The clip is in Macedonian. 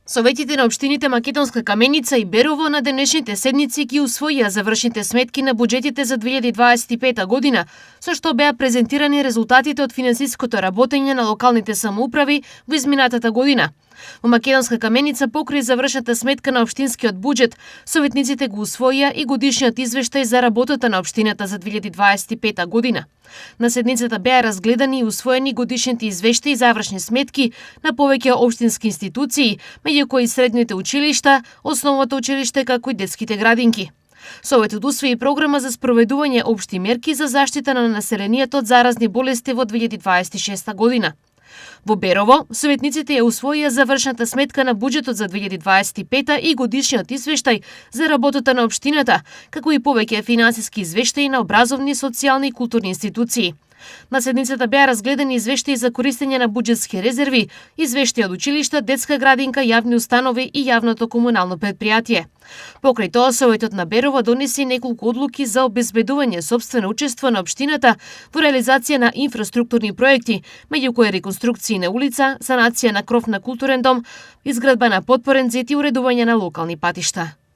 Советите на општините Македонска Каменица и Берово на денешните седници ги усвоија завршните сметки на буџетите за 2025 година, со што беа презентирани резултатите од финансиското работење на локалните самоуправи во изминатата година. Во Македонска Каменица покрај завршната сметка на општинскиот буџет, советниците го усвоија и годишниот извештај за работата на општината за 2025 година. На седницата беа разгледани и усвоени годишните извештаи и завршни сметки на повеќе општински институции, меѓу кои средните училишта, основното училиште како и детските градинки. Советот усвои програма за спроведување општи мерки за заштита на населението од заразни болести во 2026 година. Во Берово, советниците ја усвоија завршната сметка на буџетот за 2025 и годишниот извештај за работата на општината, како и повеќе финансиски извештаи на образовни, социјални и културни институции. На седницата беа разгледани извештаи за користење на буџетски резерви, извештаи од училишта, детска градинка, јавни установи и јавното комунално предпријатие. Покрај тоа, Советот на Берово донеси неколку одлуки за обезбедување сопствено учество на општината во реализација на инфраструктурни проекти, меѓу кои реконструкции на улица, санација на кров на културен дом, изградба на потпорен зид и уредување на локални патишта.